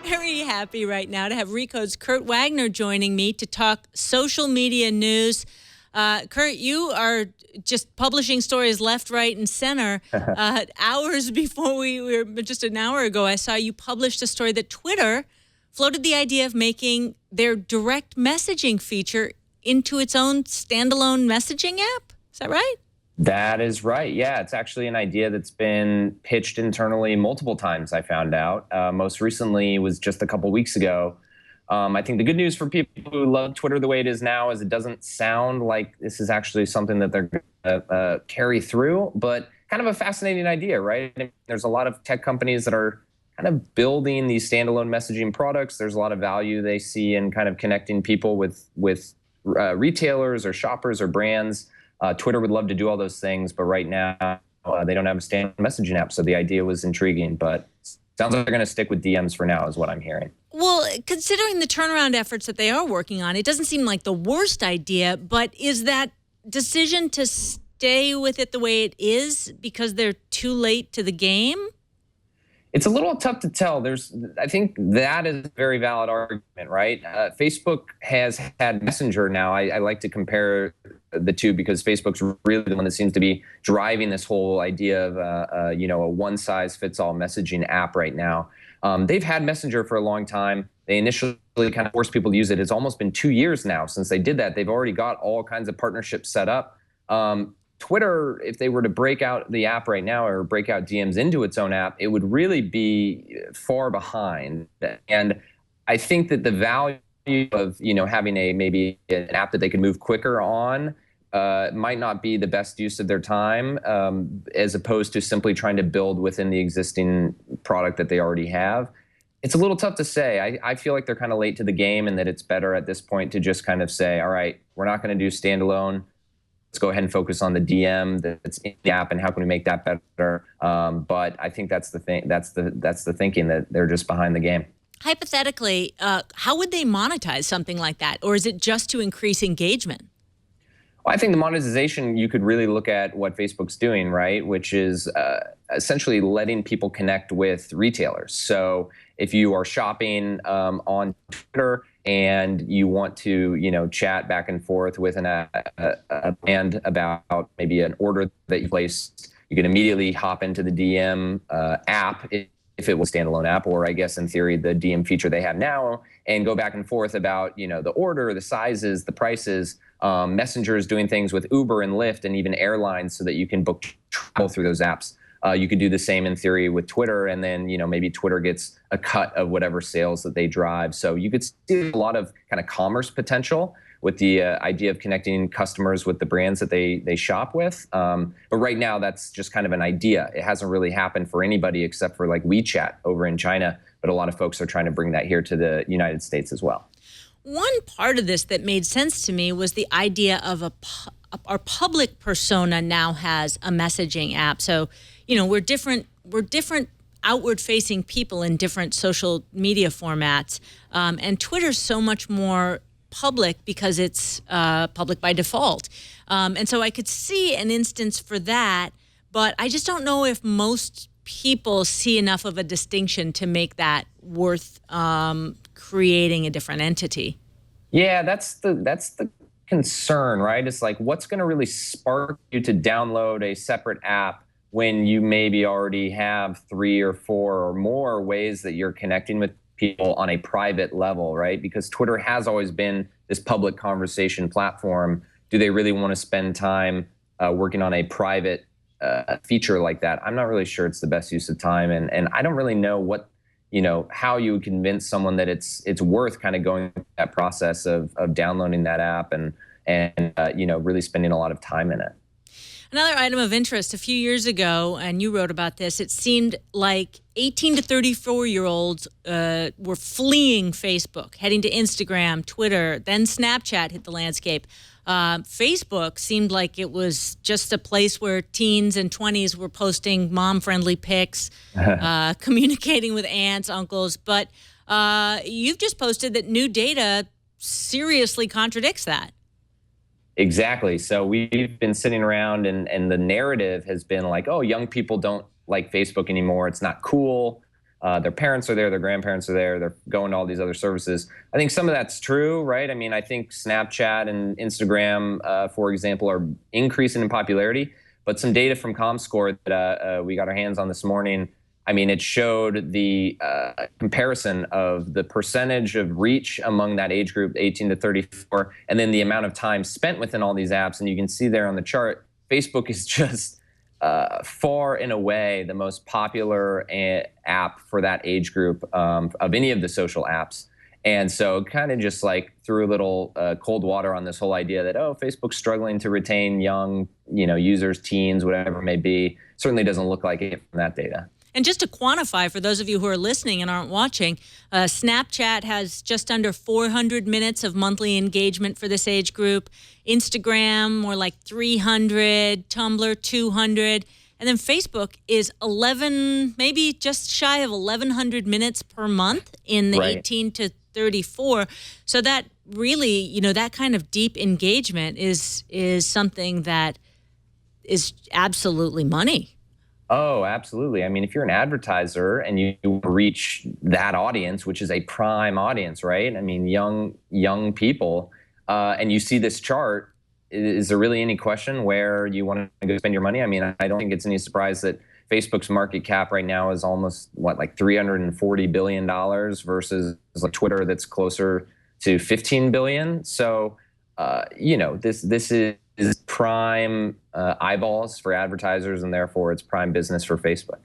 Very happy right now to have Recode's Kurt Wagner joining me to talk social media news. Kurt, you are just publishing stories left, right, and center. Hours before we were, just an hour ago, I saw you published a story that Twitter floated the idea of making their direct messaging feature into its own standalone messaging app. Is that right? That is right. Yeah, it's actually an idea that's been pitched internally multiple times, I found out. Most recently was just a couple weeks ago. I think the good news for people who love Twitter the way it is now is it doesn't sound like this is actually something that they're going to carry through, but kind of a fascinating idea, right? I mean, there's a lot of tech companies that are kind of building these standalone messaging products. There's a lot of value they see in kind of connecting people with retailers or shoppers or brands. Twitter would love to do all those things, but right now they don't have a standalone messaging app. So the idea was intriguing, but sounds like they're going to stick with DMs for now is what I'm hearing. Well, considering the turnaround efforts that they are working on, it doesn't seem like the worst idea, but is that decision to stay with it the way it is because they're too late to the game? It's a little tough to tell. I think that is a very valid argument, right? Facebook has had Messenger now. I like to compare the two because Facebook's really the one that seems to be driving this whole idea of a one-size-fits-all messaging app right now. They've had Messenger for a long time. They initially kind of forced people to use it. It's almost been 2 years now since they did that. They've already got all kinds of partnerships set up. Twitter, if they were to break out the app right now or break out DMs into its own app, it would really be far behind. And I think that the value of having maybe an app that they could move quicker on might not be the best use of their time, as opposed to simply trying to build within the existing product that they already have. It's a little tough to say. I feel like they're kind of late to the game and that it's better at this point to just kind of say, all right, we're not going to do standalone. Let's go ahead and focus on the DM that's in the app and how can we make that better. But I think that's the thing. That's the thinking that they're just behind the game. Hypothetically, how would they monetize something like that? Or is it just to increase engagement? Well, I think the monetization, you could really look at what Facebook's doing, right? Which is essentially letting people connect with retailers. So if you are shopping on Twitter and you want to, chat back and forth with a brand about maybe an order that you placed, you can immediately hop into the DM app if it was a standalone app, or I guess in theory the DM feature they have now, and go back and forth about the order, the sizes, the prices. Messenger is doing things with Uber and Lyft and even airlines so that you can book travel through those apps. You could do the same in theory with Twitter, and then maybe Twitter gets a cut of whatever sales that they drive. So you could see a lot of kind of commerce potential with the idea of connecting customers with the brands that they shop with. But right now, that's just kind of an idea. It hasn't really happened for anybody except for like WeChat over in China. But a lot of folks are trying to bring that here to the United States as well. One part of this that made sense to me was the idea of our public persona now has a messaging app. So, we're different outward-facing people in different social media formats, and Twitter's so much more public because it's public by default. And so I could see an instance for that, but I just don't know if most people see enough of a distinction to make that worth creating a different entity. Yeah, that's the concern, right? It's like, what's going to really spark you to download a separate app when you maybe already have 3 or 4 or more ways that you're connecting with people on a private level, right? Because Twitter has always been this public conversation platform. Do they really want to spend time working on a private feature like that? I'm not really sure it's the best use of time, and I don't really know how you would convince someone that it's worth kind of going through that process of downloading that app and really spending a lot of time in it. Another item of interest, a few years ago, and you wrote about this, it seemed like 18 to 34-year-olds were fleeing Facebook, heading to Instagram, Twitter, then Snapchat hit the landscape. Facebook seemed like it was just a place where teens and 20s were posting mom-friendly pics, communicating with aunts, uncles. But you've just posted that new data seriously contradicts that. Exactly. So we've been sitting around and the narrative has been like, oh, young people don't like Facebook anymore. It's not cool. Their parents are there, their grandparents are there, they're going to all these other services. I think some of that's true, right? I mean, I think Snapchat and Instagram, for example, are increasing in popularity. But some data from ComScore that we got our hands on this morning, I mean, it showed the comparison of the percentage of reach among that age group, 18 to 34, and then the amount of time spent within all these apps. And you can see there on the chart, Facebook is just far and away the most popular app for that age group of any of the social apps. And so kind of just like threw a little cold water on this whole idea that, oh, Facebook's struggling to retain young, users, teens, whatever it may be. Certainly doesn't look like it from that data. And just to quantify, for those of you who are listening and aren't watching, Snapchat has just under 400 minutes of monthly engagement for this age group. Instagram, more like 300. Tumblr, 200. And then Facebook is 11, maybe just shy of 1,100 minutes per month in the 18 to 34. So that really, that kind of deep engagement is something that is absolutely money. Oh, absolutely. I mean, if you're an advertiser and you reach that audience, which is a prime audience, right? I mean, young people, and you see this chart, is there really any question where you want to go spend your money? I mean, I don't think it's any surprise that Facebook's market cap right now is almost, like $340 billion versus like Twitter that's closer to 15 billion. So, this is prime eyeballs for advertisers, and therefore it's prime business for Facebook.